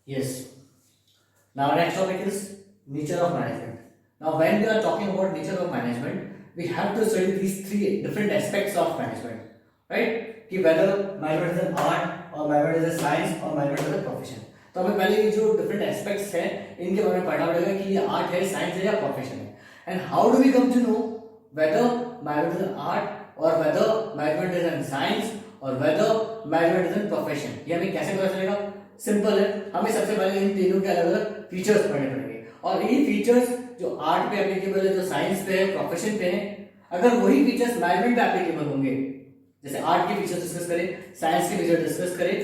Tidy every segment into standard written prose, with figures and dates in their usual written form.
Yes. Now, next topic is nature of management. Now, when we are talking about nature of management, we have to study these three different aspects of management, right? कि whether management is an art or management is a science or management is a profession. तो हमें पहले ये जो different aspects हैं इनके बारे में पढ़ना पड़ेगा कि ये art है, science है या profession है. And how do we come to know whether management is an art or whether management is a science और whether management is a profession? ये हमें कैसे पता चलेगा? सिंपल है, हमें सबसे पहले इन तीनों के अलग अलग फीचर्स पढ़ने पड़ेंगे और ये फीचर्स जो आर्ट पे एप्लीकेबल है, जो साइंस पे है, प्रोफेशन पे है, अगर वही फीचर्स मैनेजमेंट पे एप्लीकेबल होंगे, जैसे आर्ट के फीचर्स डिस्कस करें, साइंस के फीचर्स डिस्कस करें,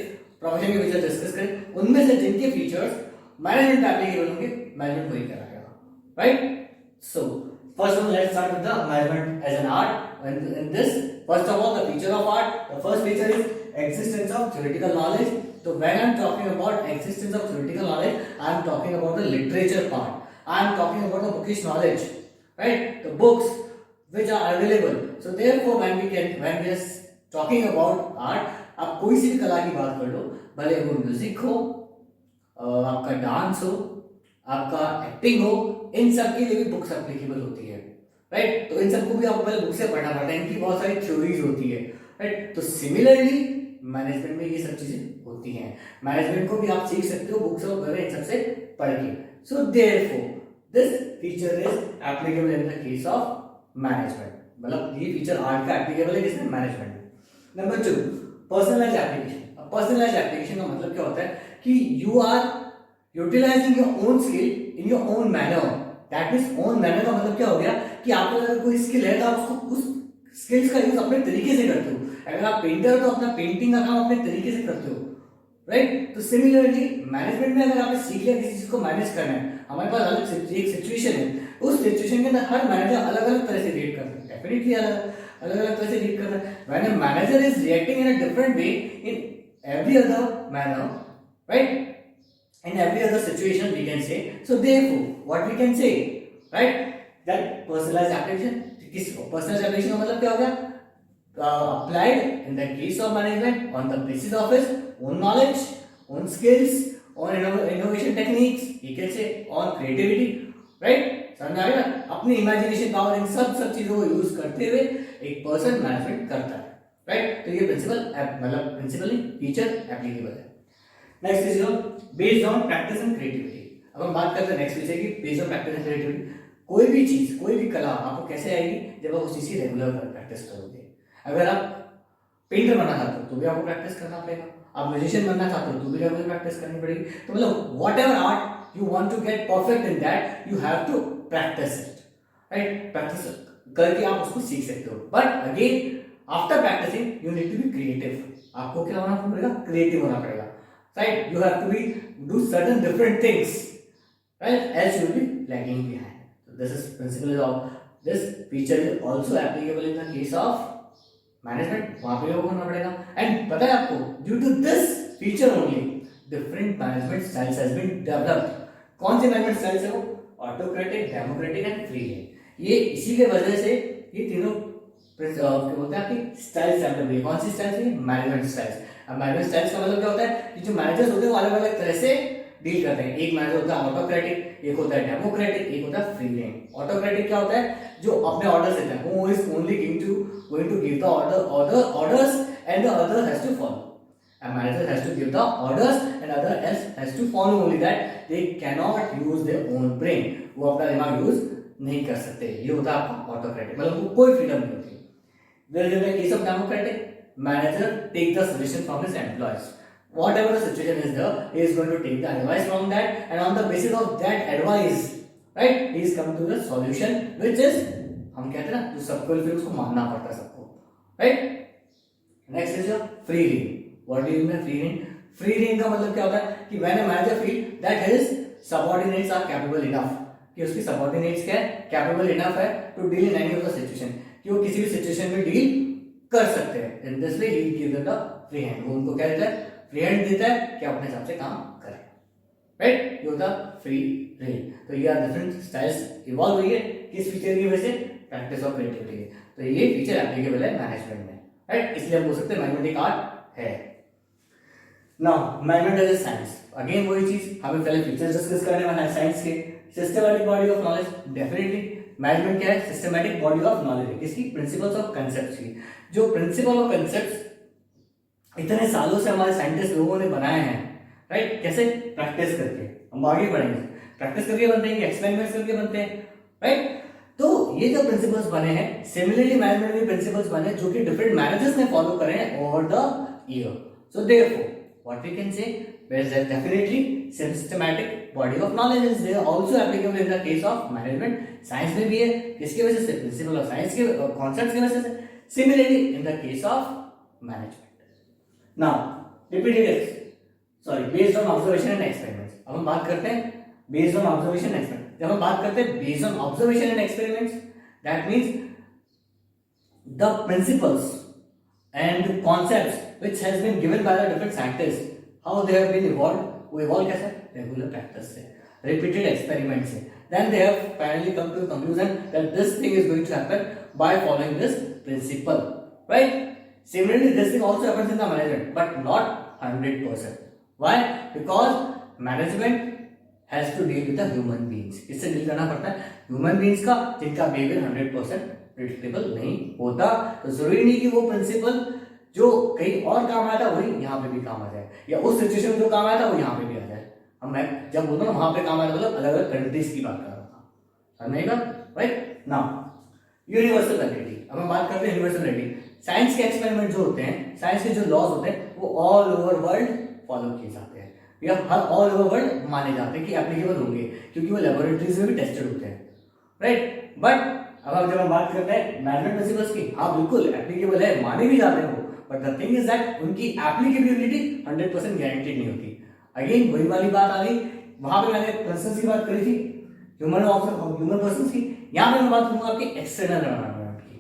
प्रोफेशन के फीचर्स डिस्कस करें, उनमें से जिनके फीचर्स मैनेजमेंट पे एप्लीकेबल होंगे मैनेजमेंट वही कराएगा, right? So first one, let's start with the management as an art. In this, first of all, the feature of art, the first feature is existence of theoretical knowledge. So when I am talking about existence of theoretical knowledge, I am talking about the literature part. I am talking about the bookish knowledge, right? The books which are available. So therefore, when we are talking about art, आप कोई सी भी कला की बात कर लो, भले वो music हो, आपका डांस हो, आपका एक्टिंग हो, इन सब के लिए भी बुक्स एप्लीकेबल होती है, राइट? तो इन सबको भी आपको पहले बुक से पढ़ना पड़ता है, इनकी बहुत सारी थ्योरीज होती है, राइट? तो सिमिलरली मैनेजमेंट में ये सब चीजें होती हैं. मैनेजमेंट को भी आप सीख सकते हो बुक्स वगैरह इन सबसे पढ़ के. So therefore this feature is applicable in the case of management. मतलब ये फीचर आर्ट का एप्लीकेबल है किसमें? मैनेजमेंट में. Number 2, personalised application. अब पर्सनलाइज्ड एप्लीकेशन का मतलब क्या होता है कि you are utilising your own skill in your own manner. That means own manner का मतलब क्या हो गया कि आपको अगर कोई स्किल है तो आप उसको उस स्किल्स का यूज अपने तरीके से करते हो. अगर आप पेंटर हो तो अपना पेंटिंग का काम अपने तरीके से करते हो, राइट? तो सिमिलरली मैनेजमेंट में अगर आपने सीख लिया किसी चीज को मैनेज करना है, हमारे पास अलग एक सिचुएशन है, उस सिचुएशन के अंदर हर मैनेजर अलग अलग तरह से रीड करता है. डेफिनेटली अलग अलग तरह से रीड करता है. When a manager is reacting in a different way in every other manner, right? In every other situation we can say, so therefore what we can say, right, that personalized application. किस personalized application का मतलब क्या हो गया? Applied in the case of management on the basis of his own knowledge, own skills, on innovation techniques, you can say on creativity, right? समझ आ गया? अपनी imagination power in सब चीजों को यूज करते हुए एक पर्सन मैनेजमेंट करता है, राइट? तो ये प्रिंसिपल मतलब प्रिंसिपली फीचर एप्लीकेबल है. Next is based on practice and creativity. अब हम बात करते हैं नेक्स्ट फीचर की, based on practice and creativity. कोई भी चीज, कोई भी कला आपको कैसे आएगी? जब आप उस चीज की रेगुलर प्रैक्टिस करोगे. अगर आप पेंटर बनना चाहते हो तो भी आपको प्रैक्टिस करना पड़ेगा. आप म्यूजिशियन बनना चाहते हो तो भी रेगुलर प्रैक्टिस करनी पड़ेगी. तो मतलब whatever art you want to get perfect in that, you have to practise it, right? Practice करके आप उसको सीख सकते हो. But again after practising you need to be creative. आपको क्या होना पड़ेगा? क्रिएटिव होना पड़ेगा, right? You have to do certain different things, right? Else you will be lagging behind. So this is principle of this feature is also applicable in the case of management. वहाँ पे वो करना पड़ेगा. And पता है आपको, due to this feature only, different management styles has been developed. कौन से management styles है वो? Autocratic, democratic and free है. ये इसी के वजह से ये तीनों क्या बोलते हैं आपकी स्टाइल्स डेवलप हुई. कौन सी स्टाइल्स हुई? Management styles. अब मैनेजमेंट स्टाइल्स का मतलब क्या होता है कि जो मैनेजर्स होते हैं वो अलग अलग तरह से डील करते हैं. एक मैनेजर होता है ऑटोक्रेटिक, एक होता है डेमोक्रेटिक, एक होता है फ्री रेंज. ऑटोक्रेटिक क्या होता है? जो अपने ऑर्डर्स देता है, वो is only going to give the orders and the other has to follow. A manager has to give the orders and other else has to follow only that. They cannot use their own brain. वो अपना दिमाग use नहीं कर सकते. ये होता है आपका ऑटोक्रेटिक, मतलब उनको कोई फ्रीडम नहीं होती. Whereas in the case of democratic, manager take the suggestion from his employees. Whatever the situation is there, he is going to take the advice from that, and on the basis of that advice, right, he is come to the solution, which is हम कहते हैं ना, जो सबको फिर उसको मानना पड़ता है सबको, right? Next is your free reign. What do you mean by free reign? Free reign का मतलब क्या होता है कि when a manager feel that his subordinates are capable enough, कि उसकी subordinates क्या है? Capable enough है to deal in any of the situation, कि वो किसी भी सिचुएशन में डील कर सकते हैं. In this way he give them the free hand. वो उनको क्या देता है? फ्री हैंड देता है कि अपने हिसाब से काम करें, राइट? ये होता फ्री रेंज. तो ये डिफरेंट स्टाइल्स इवॉल्व हुई है किस फीचर की वजह से? Practice of creativity. तो ये फीचर एप्लीकेबल है मैनेजमेंट में, राइट? इसलिए हम बोल सकते हैं मैनेजमेंट एक आर्ट है. Now management as a science, again वही चीज, हमें पहले फीचर्स डिस्कस करने वाला है साइंस के। Systematic body of knowledge, definitely management क्या है, सिस्टमैटिक बॉडी ऑफ नॉलेज है, किसकी, प्रिंसिपल्स ऑफ कंसेप्ट्स की। जो प्रिंसिपल और कंसेप्ट्स इतने सालों से हमारे साइंटिस्ट लोगों ने बनाए हैं, राइट, कैसे, प्रैक्टिस करके। हम आगे बढ़ेंगे, प्रैक्टिस करके बनते हैं, एक्सपेरिमेंट्स करके बनते हैं, राइट। तो ये जो प्रिंसिपल्स बने हैं, सिमिलरली मैनेजमेंट में प्रिंसिपल्स बने जो कि डिफरेंट मैनेजर्स ने फॉलो करे हैं over the year. So therefore what we can say, there is definitely systematic body of knowledge is there also applicable in the case of management। Science में भी है, किसकी वजह से, प्रिंसिपल ऑफ साइंस के कॉन्सेप्ट्स की वजह से। Similarly in the case of management. Now repeated, sorry, based on observation and experiments. अब हम बात करते हैं based on observation and experiment. जब हम बात करते हैं based on observation and experiments, that means the principles and concepts which has been given by the different scientists, how they have been evolved, वो evolve कैसे, regular practice से, repeated experiments से, then they have finally come to the conclusion that this thing is going to happen by following this principle, right? Similarly this thing also happens in the management but not 100%. Why? Because management has to deal with the human beings, इससे deal करना पड़ता है human beings का, जिनका behavior 100% predictable नहीं होता। तो जरूरी नहीं कि वो प्रिंसिपल जो कहीं और काम आया था वही यहाँ पे भी काम आ जाए, या उस सिचुएशन में जो काम आया था वो यहाँ पे भी आ जाए। हम मैं जब बोलता हूँ वहां पे काम आया मतलब अलग अलग कंट्रीज की बात कर रहा था, समझेगा, राइट। नाउ यूनिवर्सल वैलिडिटी, अब हम बात करते हैं यूनिवर्सल वैलिडिटी। साइंस के एक्सपेरिमेंट जो होते हैं, साइंस के जो लॉज होते हैं वो ऑल ओवर वर्ल्ड फॉलो किए जाते हैं, या हर ऑल ओवर वर्ल्ड माने जाते हैं कि एप्लीकेबल होंगे, क्योंकि वो लेबोरेटरीज में भी टेस्टेड होते हैं, राइट। बट अब जब हम बात करते हैं मैनेजमेंट प्रिंसिपल्स की, हाँ बिल्कुल एप्लीकेबल है, माने भी जाते हैं वो, but the thing is that उनकी एप्लीकेबिलिटी 100% गारंटीड नहीं होती। अगेन वही वाली बात आ गई, वहां पे मैंने पर्सन्स की बात करी थी, ह्यूमन पर्सन्स की, यहाँ पे मैं बात करूंगा आपकी एक्सटर्नल एनवायरनमेंट की।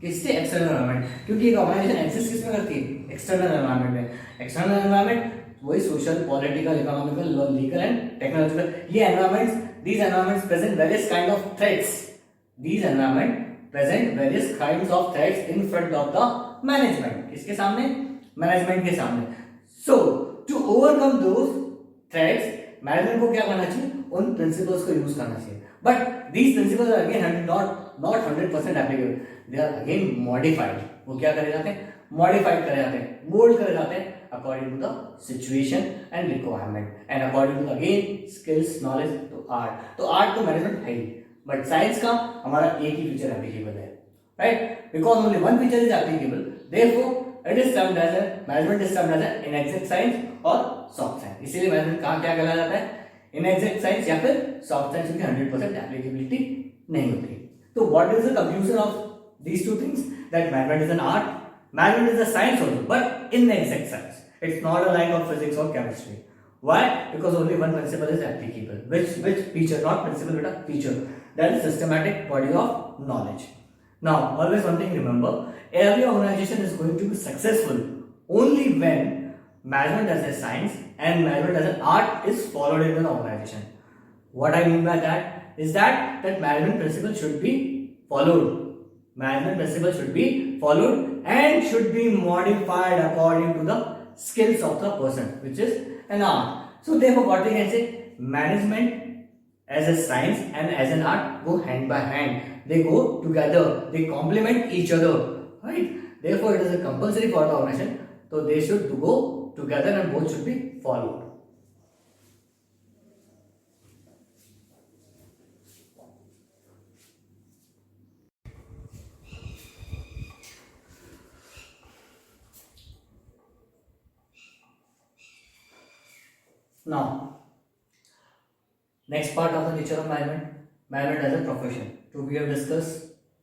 किससे, एक्सटर्नल एनवायरनमेंट, क्योंकि एक ऑर्गेनाइजेशन एक्सिस्ट किसमें करती है, एक्सटर्नल एनवायरनमेंट में। एक्सटर्नल एनवायरनमेंट वही social, political, economical, legal and technological, ये environments, these environments present various kind of threats, these environment present various kinds of threats in front of the management, किसके सामने, management के सामने। so to overcome those threats management को क्या करना चाहिए, उन प्रिंसिपल्स को यूज करना चाहिए। but these principles are again not 100% applicable, they are again modified। वो क्या करे जाते हैं, मॉडिफाइड करे जाते हैं, मोल्ड करे जाते हैं according to the situation and requirement and according to again skills, knowledge to art। तो आर्ट तो मैनेजमेंट है ही, बट साइंस का हमारा एक ही फीचर एप्लीकेबल है, right, because only one feature is applicable, therefore it is termed as management is termed as inexact science और सॉफ्ट साइंस। इसीलिए मैनेजमेंट कहां क्या कहलाया जाता है, इनएग्जैक्ट साइंस या फिर सॉफ्ट साइंस, क्योंकि 100% एप्लीकेबिलिटी नहीं होती। तो what is the conclusion of these two things, that management is an art, management is a science also, but inexact science, it's not a like of physics और chemistry. Why? Because only one principle is applicable. Which feature? Not principle, but a feature. That is systematic body of knowledge. Now, always one thing remember: every organization is going to be successful only when management as a science and management as an art is followed in an organization. What I mean by that is that management principle should be followed. Management principle should be followed and should be modified according to the skills of the person, which is an art. So therefore what we can say, management as a science and as an art go hand by hand, they go together, they complement each other, right? Therefore it is a compulsory for the organization, so they should go together and both should be followed. Now next part of the nature of management as a profession. So we have discussed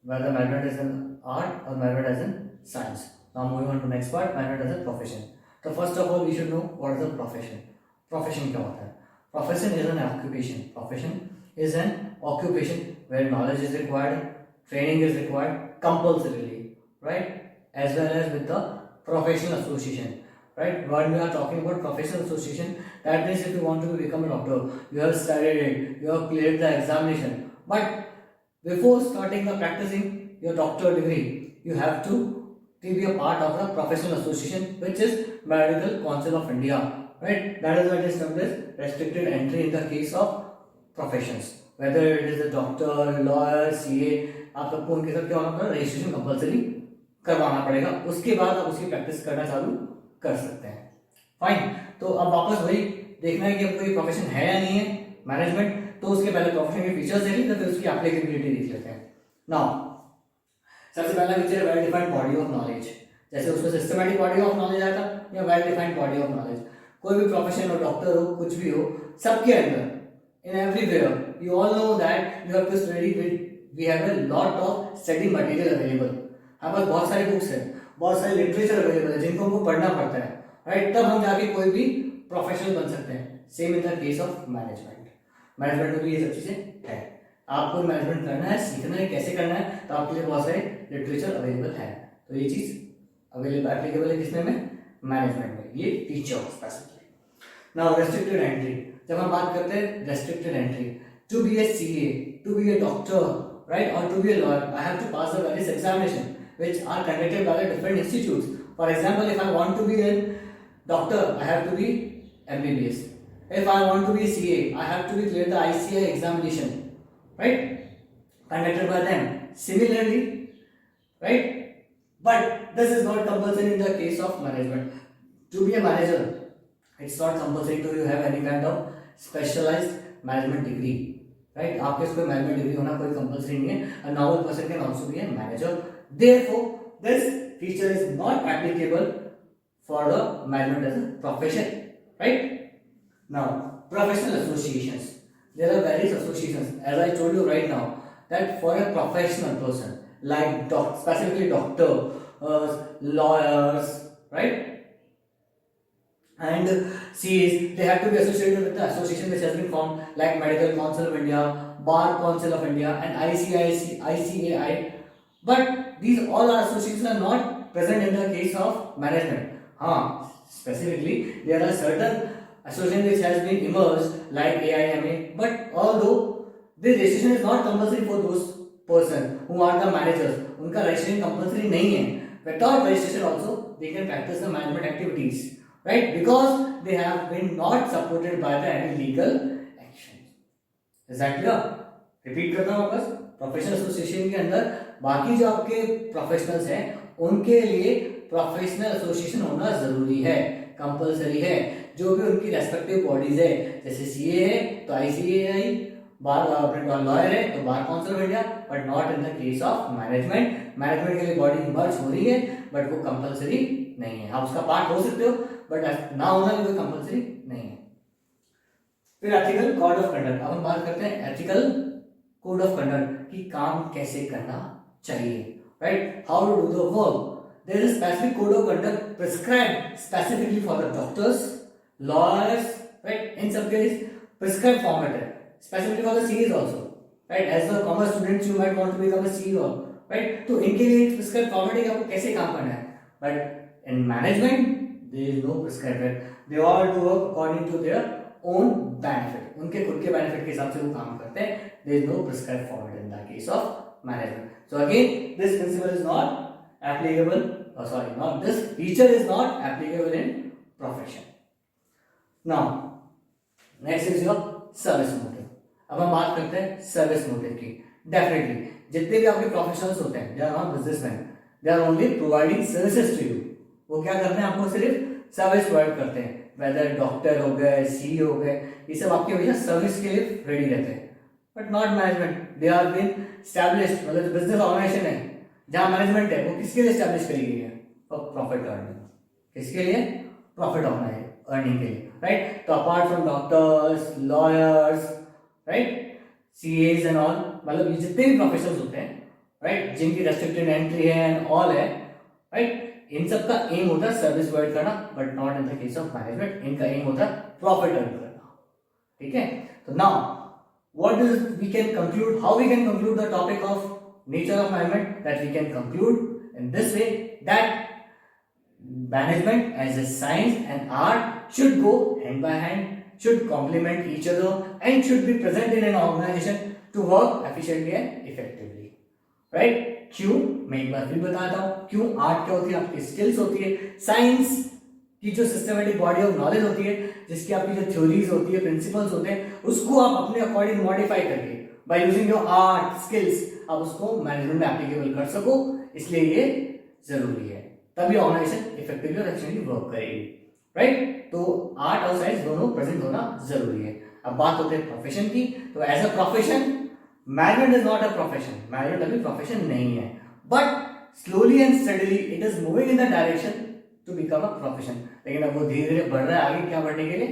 whether management is an art or management as a science. Now moving on to next part, management as a profession. So first of all we should know what is a profession. Profession क्या होता है? Profession is an occupation. Profession is an occupation where knowledge is required, training is required compulsorily, right? As well as with the professional association. Right, when we are talking about professional association, that means if you want to become a doctor, you have studied it, you have cleared the examination, but before starting the practicing your doctor degree, you have to to be a part of the professional association, which is Medical Council of India, right? That is why it is termed as restricted entry in the case of professions, whether it is a doctor, lawyer, CA, आप सबको उनके साथ क्या होना पड़ेगा, registration compulsory करवाना पड़ेगा, उसके बाद आप उसकी प्रैक्टिस करना चालू कर सकते हैं। फाइन, तो अब वापस वही देखना है कि अब कोई प्रोफेशन है या नहीं है मैनेजमेंट, तो उसके पहले प्रोफेशन के फीचर्स देख लेते हैं, फिर उसकी एप्लीकेबिलिटी देख लेते हैं। नाउ सबसे पहला फीचर है well defined body of knowledge. जैसे उसमें सिस्टमैटिक बॉडी ऑफ नॉलेज आया था, या well defined body of knowledge. कोई भी प्रोफेशन हो, डॉक्टर हो, कुछ भी हो, सबके अंदर in everywhere you all know that you have to study with, we have a lot of study material available. हमारे पास बहुत सारी बुक्स है, बहुत सारे लिटरेचर अवेलेबल है जिनको हमको पढ़ना पड़ता है, राइट? तब हम जाके कोई भी प्रोफेशनल बन सकते हैं। Same in the case of management. Management में भी ये सब चीजें है। आपको मैनेजमेंट करना है, सीखना है, कैसे करना है, तो आपके लिए बहुत सारे लिटरेचर अवेलेबल है। तो ये चीज अवेलेबल एप्लीकेबल है किसमें में, मैनेजमेंट में, ये teacher specifically. Now restricted entry, जब हम बात करते हैं restricted entry, to be a CA, to be a doctor, right, और to be a lawyer, I have to pass the various examination which are conducted by the different institutes. For example, if I want to be a doctor, I have to be MBBS. If I want to be a CA, I have to be clear the ICAI examination, right, conducted by them. Similarly, right, but this is not compulsory in the case of management. To be a manager, it's not compulsory to you have any kind of specialized management degree, right? आपके इसको management degree होना कोई compulsory नहीं है. A normal person can also be a manager. Therefore, this feature is not applicable for the management as a profession, right? Now, professional associations. There are various associations, as I told you right now, that for a professional person, like specifically doctor, lawyers, right, and CAs, they have to be associated with the association which has been formed, like Medical Council of India, Bar Council of India, and ICAI. But these all our associations are not present in the case of management. Specifically, there are certain associations which has been emerged like AIMA, but although this registration is not compulsory for those persons who are the managers, उनका registration compulsory नहीं है. Without registration also, they can practice the management activities, right? Because they have been not supported by the any legal actions. Is that clear? Repeat करता हूँ वापस. Professional association के अंदर बाकी जो आपके प्रोफेशनल्स हैं उनके लिए प्रोफेशनल एसोसिएशन होना जरूरी है, कंपलसरी है। जो भी उनकी रेस्पेक्टिव बॉडीज है, जैसे सीए है तो आईसीएआई, बार लॉयर है तो bar council of India, but not in the case of management. Management के लिए बॉडी मर्ज हो रही है बट वो कंपलसरी नहीं है। आप उसका पार्ट हो सकते हो बट ना होना भी कोई कंपलसरी नहीं है। फिर एथिकल कोड ऑफ कंडक्ट। अब हम बात करते हैं एथिकल कोड ऑफ कंडक्ट कि काम कैसे करना चाहिए, right? How to do the work. There is specific code of conduct prescribed specifically for the doctors, lawyers, right? इन सब के लिए प्रिस्क्राइब्ड फॉर्मेट है, specifically for the CS also, right? As the commerce students you might want to become a CEO, right? तो इनके लिए एक prescribed format है कि आपको कैसे काम करना है। But in management there is no prescribed, they all do work according to their own benefit, उनके खुद के बेनिफिट के हिसाब से वो काम करते हैं। There is no prescribed format in the case of management. So again, this principle is not applicable. This feature is not applicable in profession. Now, next is your service motive. अब हम बात करते हैं सर्विस मोटिव की। Definitely जितने भी आपके professionals होते हैं, they are not businessmen, they are only providing services to you. वो क्या करते हैं, आपको सिर्फ सर्विस प्रोवाइड करते हैं। वेदर डॉक्टर हो गए, सी हो गए, ये सब आपके हमेशा सर्विस के लिए रेडी रहते हैं। But not management, they are been established, मतलब बिजनेस ऑर्गेनाइजेशन है जहां मैनेजमेंट है वो किसके लिए एस्टैब्लिश करी गई है, फॉर प्रॉफिट अर्निंग। किसके लिए, प्रॉफिट अर्निंग के लिए, राइट? तो apart from doctors, lawyers, right, CS and all, मतलब ये जितने भी प्रोफेशनल्स होते हैं, राइट, जिनकी रेस्ट्रिक्टेड एंट्री है एंड ऑल है, राइट, इन सब का एम होता है सर्विस प्रोवाइड करना, but not in the case of management, इनका एम होता है प्रॉफिट अर्न करना। ठीक है, तो now what we can conclude, how we can conclude the topic of nature of management, that we can conclude in this way that management as a science and art should go hand by hand, should complement each other and should be present in an organization to work efficiently and effectively, right? क्यों? मैं एक बार फिर बताता हूं क्यों। Art क्या होती है? आपकी स्किल्स होती है, साइंस की जो सिस्टमेटिक बॉडी ऑफ नॉलेज होती है, जिसकी आपकी जो थ्योरीज होती है, प्रिंसिपल्स होते हैं, उसको आप अपने अकॉर्डिंग मॉडिफाई करके by using your art skills आप उसको मैनेजमेंट में एप्लीकेबल कर सको, इसलिए ये जरूरी है। तभी ऑर्गेनाइजेशन इफेक्टिवली और एफिशिएंटली वर्क करेगी, राइट? तो आर्ट और साइंस दोनों प्रेजेंट होना जरूरी है। अब बात होती है प्रोफेशन की, तो as a profession management is not a profession, management अभी प्रोफेशन नहीं है, but slowly and steadily it is moving in the direction to become a profession. लेकिन अब वो धीरे धीरे बढ़ रहा है आगे, क्या बढ़ने के लिए?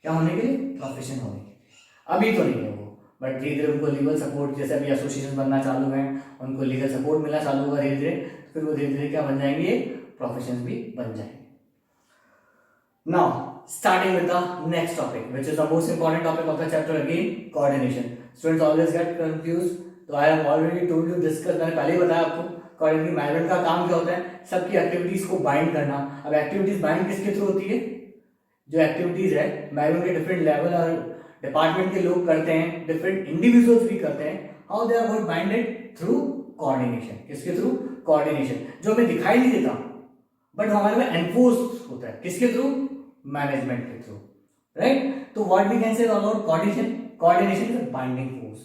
क्या होने के लिए? प्रोफेशन होने के लिए। अभी तो नहीं है वो, बट धीरे धीरे उनको लीगल सपोर्ट, जैसे अभी एसोसिएशन बनना चालू है, उनको लीगल सपोर्ट मिलना चालू होगा धीरे धीरे, फिर वो धीरे धीरे क्या बन जाएंगे? प्रोफेशन भी बन जाएंगे। Now, starting with the next topic, which is the most important topic of the chapter again, coordination. Students always get confused. तो I have already told you discuss, मैंने पहले ही बताया आपको कोऑर्डिनेशन मैनेजमेंट का काम क्या होता है? सबकी एक्टिविटीज को बाइंड करना। अब एक्टिविटीज बाइंड किसके थ्रू होती है? जो एक्टिविटीज है मैनेजमेंट के डिफरेंट लेवल और डिपार्टमेंट के लोग करते हैं, डिफरेंट इंडिविजुअल्स भी करते हैं। How they are got binded? Through coordination. किसके थ्रू? कोऑर्डिनेशन, जो हमें दिखाई नहीं देता बट हमारे में एनफोर्स होता है। किसके थ्रू? मैनेजमेंट के थ्रू, राइट? तो what we can say about coordination? Coordination is a binding force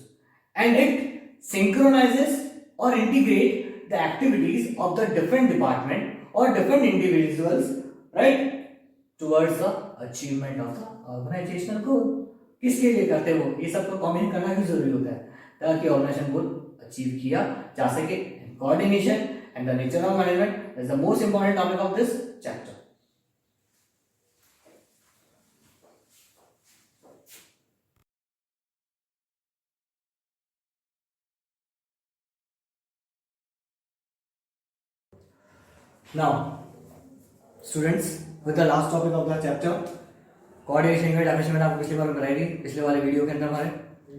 and it synchronises और integrate the activities of the different department और different individuals, right, towards the achievement of the organisational goal. किसके लिए करते हो? ये सबको कॉम्बिनेट करना भी जरूरी होता है ताकि ऑर्गेनाइजेशन गोल अचीव किया जा सके। Coordination and the nature of management is the most important topic of this chapter. Now, students, with the last topic of the chapter, coordination का डेफिनेशन मैंने आपको पिछली बार बताई थी, पिछले वाले वीडियो के अंदर हमारे,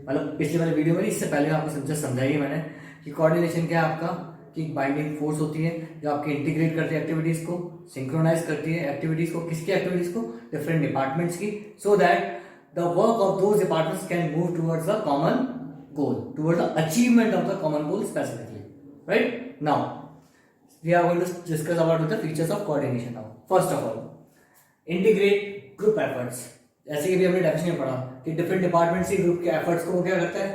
मतलब पिछले वाले वीडियो में, इससे पहले आपको समझाई मैंने कि कोऑर्डिनेशन क्या है आपका, कि बाइंडिंग फोर्स होती है जो आपके इंटीग्रेट करती है एक्टिविटीज को, सिंक्रोनाइज करती है एक्टिविटीज को। किसकी एक्टिविटीज को? डिफरेंट डिपार्टमेंट्स की, so that the work of those departments can move towards the common goal, towards the achievement of the common goal specifically, right? Now we are going to discuss about the features of coordination. Now first of all, integrate group efforts. जैसे कि भी हमने definition में पढ़ा कि different departments के group के efforts को क्या करता है?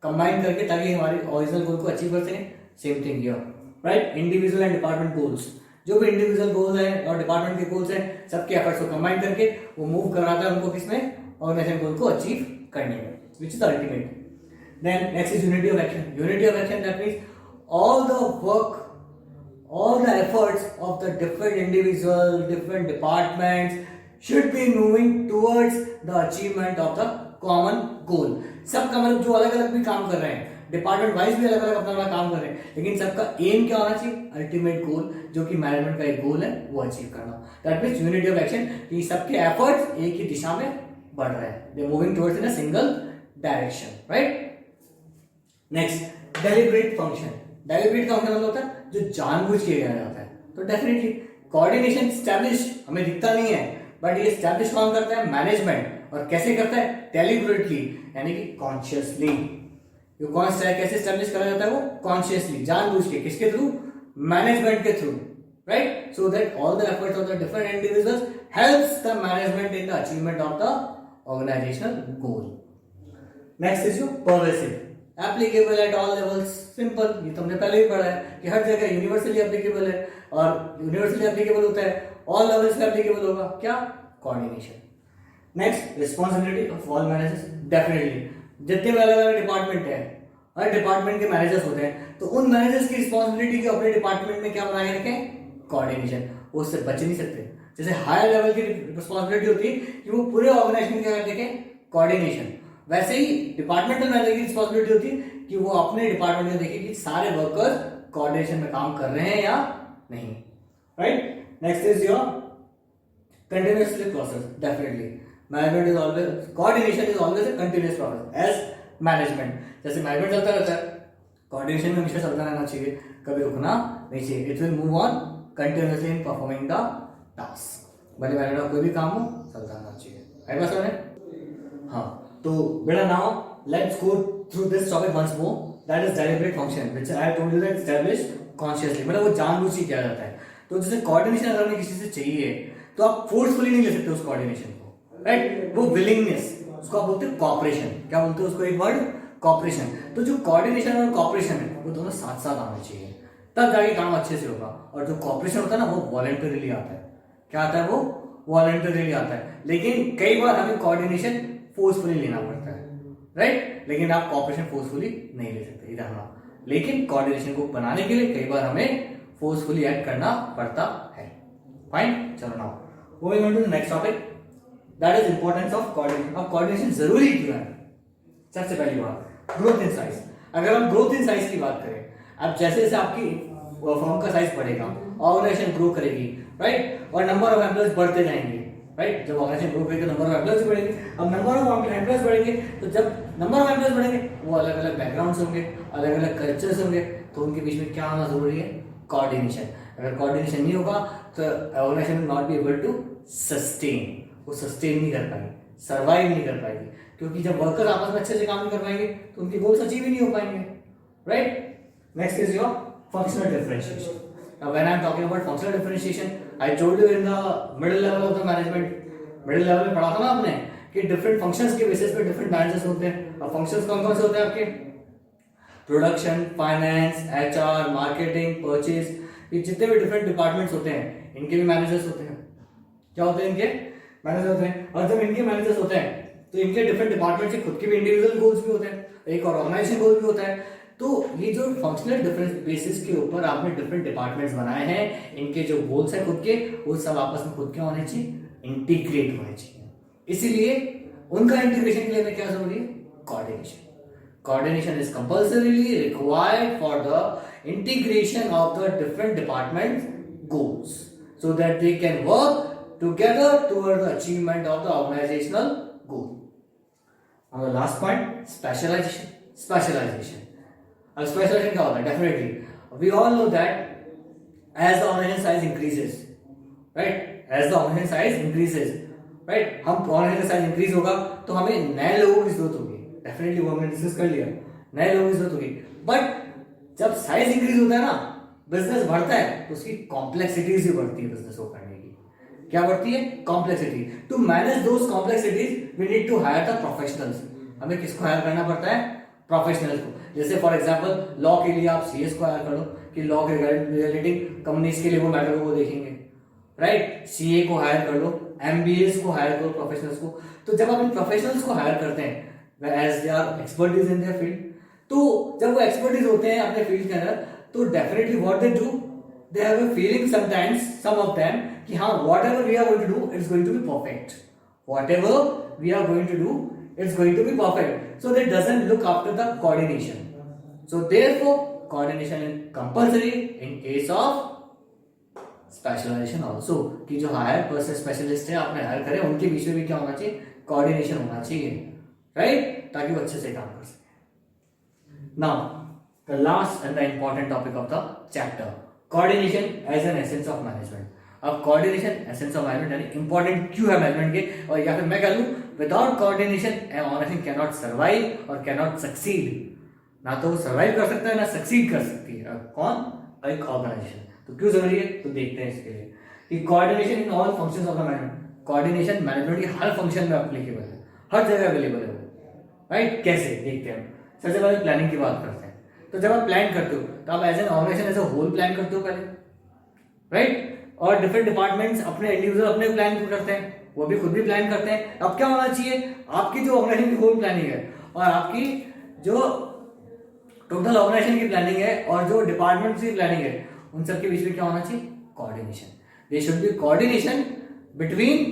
कंबाइन करके, ताकि हमारे ओरिजिनल गोल को अचीव कर सकें। Same thing here, right? Individual and department goals, जो भी इंडिविजुअल गोल्स हैं और डिपार्टमेंट के गोल्स हैं, सबके एफर्ट्स को कंबाइन करके वो मूव कराता है उनको किसमें? ऑर्गेनाइजेशन गोल को अचीव करने में, which is ultimate. Then next is unity of action. Unity of action that means all the work, all the efforts of the different individuals, different departments should be moving towards the achievement of the common goal. सबका मतलब जो अलग अलग भी काम कर रहे हैं, डिपार्टमेंट वाइज भी अलग अलग अपना काम कर रहे हैं, लेकिन सबका एम क्या होना चाहिए? अल्टीमेट गोल, जो कि मैनेजमेंट का एक गोल है वो अचीव करना। That means unity of action, कि सबके एफर्ट्स एक ही दिशा में बढ़ रहे हैं, दे moving towards in a single direction, right? Next, deliberate function. Deliberate का मतलब होता है जो जानबूझ के किया जाता है। तो डेफिनेटली कोऑर्डिनेशन स्टैब्लिश हमें दिखता नहीं है, बट ये स्टैब्लिश कौन करता है? मैनेजमेंट। और कैसे करता है? डेलिबरेटली, यानी कि कॉन्शियसली। ये कौन सा है? कैसे स्टैब्लिश करा जाता है? वो कॉन्शियसली, जानबूझ के। किसके थ्रू? मैनेजमेंट के through, right? So that all the efforts of the different individuals helps the management in the achievement of the organisational goal. Next is your pervasive, applicable at all levels. Simple, ये तुमने पहले ही पढ़ा है कि हर जगह universally applicable है, और universally applicable होता है, ऑल लेवल्स पे एप्लीकेबल होगा। क्या? Coordination. Next, responsibility of all managers. Definitely जितने भी अलग अलग डिपार्टमेंट है, हर डिपार्टमेंट के मैनेजर्स होते हैं, तो उन मैनेजर्स की रिस्पांसिबिलिटी के अपने डिपार्टमेंट में क्या बनाए रखें? कोऑर्डिनेशन। वो उससे बच नहीं सकते। जैसे हायर लेवल की रिस्पांसिबिलिटी होती है कि वो पूरे ऑर्गेनाइजेशन में क्या रखें? कोऑर्डिनेशन। वैसे ही डिपार्टमेंटल मैनेजर की रिस्पांसिबिलिटी होती है कि वो अपने डिपार्टमेंट में देखे कि सारे वर्कर्स कोऑर्डिनेशन में काम कर रहे हैं या नहीं, right? Next is your continuously process. Definitely management is always, coordination is always a continuous process as management. जैसे मैनेजमेंट चलता रहता है, कोऑर्डिनेशन में हमेशा चलता रहना चाहिए, कभी रुकना नहीं चाहिए। It will move on continuously in performing the task. भले मैनेजमेंट कोई भी काम हो, चलता रहना चाहिए। है बस मैंने, हाँ। तो बेटा now let's go through this topic once more, that is deliberate function which I told you that established consciously, मतलब वो जानबूझ के किया जाता है। तो जैसे कोऑर्डिनेशन अगर हमें किसी से चाहिए तो आप फोर्सफुली नहीं ले सकते उस कोऑर्डिनेशन को, राइट? वो विलिंगनेस, उसको आप बोलते हैं कॉपरेशन। क्या बोलते हैं उसको? एक वर्ड, कॉपरेशन। तो जो कोऑर्डिनेशन और कॉपरेशन है वो दोनों साथ साथ आना चाहिए, तब जाके काम अच्छे से होगा। और जो कॉपरेशन होता है ना वो वॉलंटरीली आता है। क्या आता है? वो वॉलंटरीली आता है। लेकिन कई बार हमें कोऑर्डिनेशन फोर्सफुली लेना पड़ता है, राइट? लेकिन आप कॉपरेशन फोर्सफुली नहीं ले सकते, इधर हाँ। लेकिन कोऑर्डिनेशन को बनाने के लिए कई बार हमें फोर्सफुली एक्ट करना पड़ता है। फाइन, चलो now moving on to the next topic, that is importance of coordination. अब कोऑर्डिनेशन जरूरी क्यों है? सबसे पहली बात, ग्रोथ इन साइज। अगर हम ग्रोथ इन साइज की बात करें, अब जैसे जैसे आपकी फर्म का साइज बढ़ेगा, ऑर्गेनाइजेशन ग्रो करेगी, राइट? और नंबर ऑफ एम्प्लॉयज बढ़ते जाएंगे, राइट? जब ऑर्गेनाइजेशन ग्रो करेगी तो नंबर ऑफ एम्प्लॉयज बढ़ेंगे। अब नंबर ऑफ एम्प्लॉयज बढ़ेंगे तो जब नंबर ऑफ एम्प्लॉयज बढ़ेंगे वो अलग अलग बैकग्राउंड्स होंगे, अलग अलग कल्चर्स होंगे, तो उनके बीच में क्या होना जरूरी है? कोऑर्डिनेशन। अगर कोऑर्डिनेशन नहीं होगा तो organization will not be able to sustain, वो सस्टेन नहीं कर पाएगी, सर्वाइव नहीं कर पाएगी, क्योंकि जब वर्कर्स आपस में अच्छे से काम नहीं कर पाएंगे तो उनके गोल्स अचीव ही नहीं हो पाएंगे, right? Next is your functional differentiation. Now when I am talking about functional differentiation, I told you in the middle level of the management, middle level में पढ़ा था ना आपने कि different functions के basis पे different managers होते हैं। अब functions कौन कौन से होते हैं आपके? Production, finance, HR, marketing, purchase, ये जितने भी डिफरेंट डिपार्टमेंट्स होते हैं इनके भी मैनेजर्स होते हैं। क्या होते हैं? इनके मैनेजर होते हैं। और जब इनके मैनेजर्स होते हैं तो इनके डिफरेंट डिपार्टमेंट के खुद के भी इंडिविजुअल गोल्स भी होते हैं, एक और ऑर्गेनाइजेशन गोल भी होता है। तो ये जो फंक्शनल डिफरेंस बेसिस के ऊपर आपने डिफरेंट डिपार्टमेंट्स बनाए हैं, इनके जो गोल्स हैं खुद के, वो सब आपस में खुद के होने चाहिए, इंटीग्रेट होने चाहिए। इसीलिए उनका इंटीग्रेशन के लिए हमें क्या जरूरी है? Coordination. Coordination is compulsorily required for the integration of the different department goals so that they can work together toward the achievement of the organisational goal. और the last point, specialisation. Specialisation, अब specialisation क्या होता है? Definitely we all know that as the organisation size increases, right? As the organisation size increases, right? हम organisation size increase होगा तो हमें नए लोगों की जरूरत होगी, डेफिनेटली वो हमने डिस्कस कर लिया, नए लोगों की जरूरत होगी। बट जब साइज इंक्रीज होता है ना, बिजनेस बढ़ता है तो उसकी कॉम्प्लेक्सिटीज भी बढ़ती है। बिजनेस को करने की क्या बढ़ती है? Complexity. To manage those complexities we need to hire the professionals. हमें किसको हायर करना पड़ता है? प्रोफेशनल्स को। जैसे फॉर एग्जांपल लॉ के लिए आप सीएस को हायर करो कि लॉ के रिलेटिंग कंपनीज के लिए वो मैटर को देखेंगे, राइट? सीए को हायर कर लो, एमबीएस को हायर करो, प्रोफेशनल्स को। तो जब आप इन प्रोफेशनल्स को हायर करते हैं as they are expertise in their field, तो जब वो एक्सपर्टीज होते हैं अपने फील्ड के अंदर, तो definitely what they do, they have a feeling sometimes, some of them, कि हाँ whatever we are going to do it's going to be perfect, whatever we are going to do it's going to be perfect, so that doesn't look after the coordination. So therefore coordination is compulsory in case of specialization also, कि जो higher person specialist है आपने higher करे उनके बीच में भी क्या होना चाहिए? कोऑर्डिनेशन होना चाहिए, राइट? ताकि वो अच्छे से काम कर सके। Now the last and the important topic of the chapter, coordination as an essence of management. अब कोऑर्डिनेशन एसेंस ऑफ मैनेजमेंट यानी इंपॉर्टेंट क्यों है मैनेजमेंट के, और या फिर मैं कह लूं without coordination an organization can not survive और कैन नॉट सक्सीड। ना तो वो सर्वाइव कर सकता है ना सक्सीड कर सकती है। कौन? एक ऑर्गेनाइजेशन। तो क्यों जरूरी है? तो देखते हैं इसके लिए कि coordination in all functions of the management. Coordination management के हर फंक्शन में एप्लीकेबल है, हर जगह अवेलेबल है, राइट? कैसे देखते हैं। सबसे पहले प्लानिंग की बात करते हैं। तो जब आप प्लान करते हो तो आप as an organization as a whole plan करते हो पहले, राइट? और डिफरेंट डिपार्टमेंट्स अपने इंडिविजुअल अपने प्लान करते हैं, वो भी खुद भी प्लान करते हैं। अब क्या होना चाहिए? आपकी जो ऑर्गेनाइजेशन की होल प्लानिंग है और आपकी जो टोटल ऑर्गेनाइजेशन की प्लानिंग है और जो डिपार्टमेंट्स की प्लानिंग है, उन सब के बीच में क्या होना चाहिए? Coordination. There should be coordination between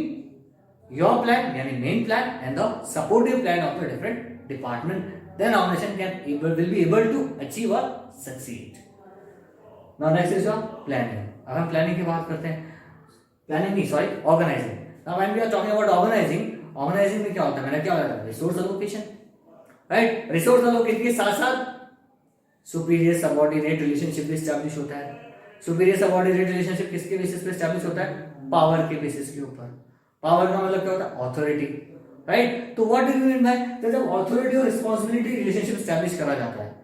your plan यानी main plan and the supportive plan of the different department, then organisation will be able to achieve और succeed. Now next is your planning. अब हम planning की बात करते हैं, planning नहीं sorry organising. Now when we are talking about organising, organising में क्या होता है? मैंने क्या बताया? Resource allocation, right? Resource allocation के साथ साथ सुपीरियर सबऑर्डिनेट रिलेशनशिप भी एस्टैब्लिश होता है। सुपीरियर सबऑर्डिनेट रिलेशनशिप किसके बेसिस पे एस्टैब्लिश होता है? पावर के बेसिस के ऊपर। पावर का मतलब क्या होता है? Authority, right? तो what do you mean by, जब अथॉरिटी और रिस्पांसिबिलिटी रिलेशनशिप एस्टैब्लिश करा जाता है,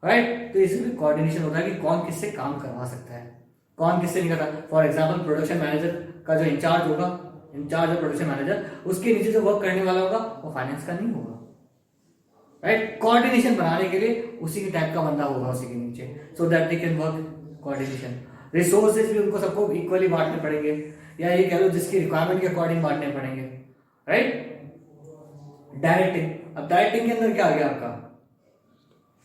राइट। तो इसमें भी कोऑर्डिनेशन होता है कि कौन किससे काम करवा सकता है, कौन किससे नहीं करता। फॉर एग्जाम्पल प्रोडक्शन मैनेजर का जो इंचार्ज होगा, इंचार्ज ऑफ प्रोडक्शन मैनेजर, उसके नीचे जो वर्क करने वाला होगा वो फाइनेंस का नहीं होगा, राइट। कोऑर्डिनेशन बनाने के लिए उसी के टाइप का बंदा होगा उसी के नीचे, सो that they can work coordination. Resources भी उनको सबको इक्वली बांटने पड़ेंगे, या ये कह लो जिसकी रिक्वायरमेंट के अकॉर्डिंग बांटने पड़ेंगे, राइट। डायरेक्टिंग, अब डायरेक्टिंग के अंदर क्या आ गया आपका,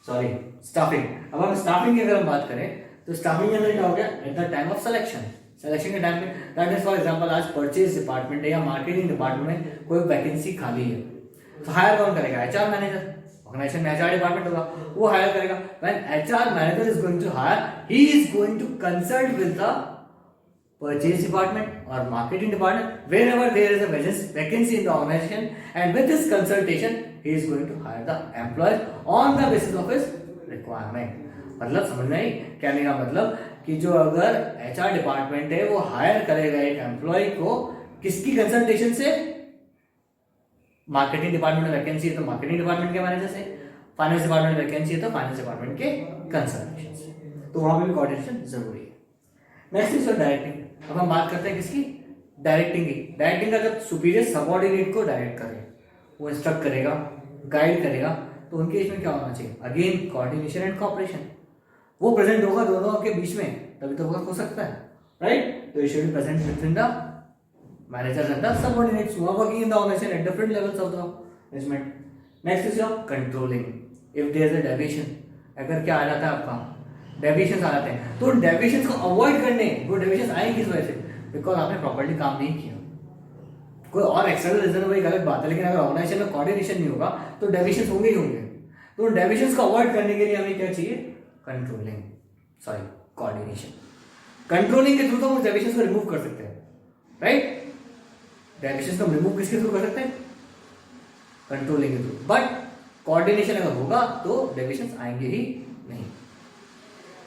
सॉरी स्टाफिंग। अब हम स्टाफिंग की अगर हम बात करें तो स्टाफिंग के अंदर क्या हो गया, at the time of selection, selection के टाइम पे, दैट मींस फॉर एग्जांपल आज परचेज डिपार्टमेंट है या मार्केटिंग डिपार्टमेंट में कोई वैकेंसी खाली है, तो हायर कौन करेगा, एचआर मैनेजर। ऑर्गेनाइजेशन में एचआर डिपार्टमेंट होगा, वो हायर करेगा। When HR manager is going to hire, he is going to consult with the purchase department or marketing department wherever there is a vacancy in the organization, and with this consultation he is going to hire the employee on the basis of his requirement। मतलब समझ में आई कहने का मतलब कि जो अगर HR department है वो हायर करेगा एक एम्प्लॉय को किसकी कंसल्टेशन से, मार्केटिंग डिपार्टमेंट में वैकेंसी है तो मार्केटिंग डिपार्टमेंट के मैनेजर से, फाइनेंस डिपार्टमेंट में वैकेंसी है तो फाइनेंस डिपार्टमेंट के कंसल्टेशन से, तो वहां पे भी कोऑर्डिनेशन जरूरी है। Next is directing. अब हम बात करते हैं किसकी, डायरेक्टिंग की। डायरेक्टिंग का जब सुपीरियर सबऑर्डिनेट को डायरेक्ट करे, वो इंस्ट्रक्ट करेगा, गाइड करेगा, तो उनके इसमें क्या होना चाहिए, अगेन कोऑर्डिनेशन एंड कोऑपरेशन। वो प्रेजेंट होगा दोनों के बीच में, तभी तो वर्क हो सकता है, राइट। तो you should be present with in the managers and the subordinates who are working in the organization at different levels of the management. Next is your controlling. If there is a deviation, अगर क्या आ जाता है आपका, deviations आ जाते हैं, तो deviations को avoid करने, वो डेविएशंस आएंगे किस वजह से, बिकॉज आपने प्रॉपर्ली काम नहीं किया। कोई और एक्सटर्नल रीजन वो एक अलग बात है, लेकिन अगर ऑर्गेनाइजेशन में कोऑर्डिनेशन नहीं होगा तो डेविएशंस होंगे ही होंगे। तो डेविएशंस को अवॉइड करने के लिए हमें क्या चाहिए, कंट्रोलिंग, सॉरी कोऑर्डिनेशन। कंट्रोलिंग के थ्रू तो हम डेविएशंस को रिमूव कर सकते हैं, राइट। डेविएशंस को हम रिमूव किसके थ्रू कर सकते हैं, कंट्रोलिंग के थ्रू। बट कोऑर्डिनेशन अगर होगा तो डेविएशंस आएंगे ही नहीं।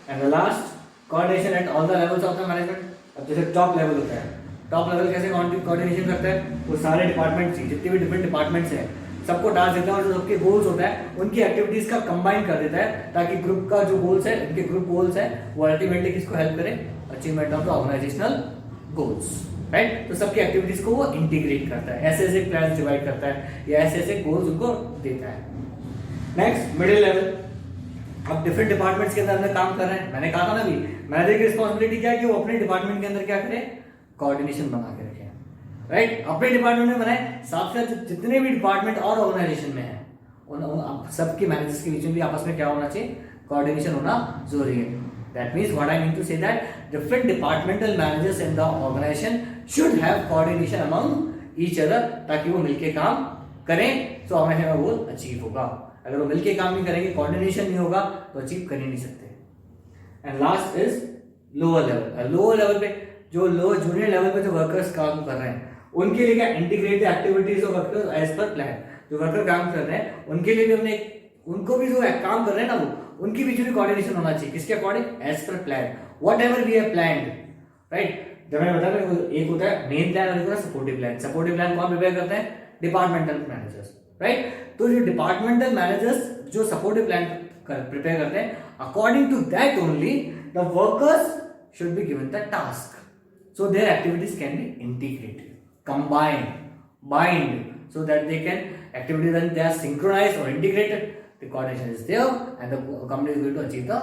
And the last, coordination at all the levels of the management. अब जैसे टॉप लेवल होता है, टॉप लेवल कैसे कोऑर्डिनेशन करता है, वो सारे डिपार्टमेंट्स, जितने भी डिफरेंट डिपार्टमेंट्स हैं, सबको टास्क देता है और जो सबके गोल्स होता है उनकी एक्टिविटीज का कंबाइन कर देता है, ताकि ग्रुप का जो गोल्स है, उनके ग्रुप गोल्स है, वो अल्टीमेटली किसको हेल्प करे, achievement of the organizational goals, right. तो सबकी एक्टिविटीज को वो इंटीग्रेट करता है, ऐसे ऐसे प्लान डिवाइड करता है, या ऐसे ऐसे गोल्स उनको देता है। Next, middle level. अब डिफरेंट डिपार्टमेंट्स के अंदर काम कर रहे हैं, मैंने कहा था ना अभी, मैनेजर की रिस्पॉन्सिबिलिटी क्या है कि वो अपने डिपार्टमेंट के अंदर क्या करे, कोऑर्डिनेशन बना के रखे, राइट। अपने डिपार्टमेंट में बनाए, साथ साथ जितने भी डिपार्टमेंट और ऑर्गेनाइजेशन में है उन सबके मैनेजर्स के बीच में भी आपस में क्या होना चाहिए, कोऑर्डिनेशन होना जरूरी है। That means what I mean to say that different departmental managers in the organization should have coordination among each other, ताकि वो मिलके काम करें तो ऑर्गेनाइजेशन का गोल अचीव होगा। अगर वो मिलके काम नहीं करेंगे, कोऑर्डिनेशन नहीं होगा, तो अचीव कर ही नहीं सकते। And last is lower level. Lower level पे जो जूनियर लेवल पे जो वर्कर्स काम कर रहे हैं उनके लिए क्या, integrated activities of workers as per plan. जो वर्कर काम कर रहे हैं उनके लिए भी हमने, उनको भी जो काम कर रहे हैं ना वो, उनकी बीच में कोऑर्डिनेशन होना चाहिए, किसके according, as per plan, whatever we have planned, right. जब मैंने बताया एक होता है मेन प्लान और एक होता है सपोर्टिव प्लान। सपोर्टिव प्लान कौन प्रिपेयर करते हैं, डिपार्टमेंटल मैनेजर्स, राइट। तो जो डिपार्टमेंटल मैनेजर्स जो सपोर्टिव प्लान प्रिपेयर करते हैं, according to that only the workers should be given the task, so their activities can be integrated, combined, bind, so that they can activities when they are synchronized or integrated, the coordination is there and the company is going to achieve the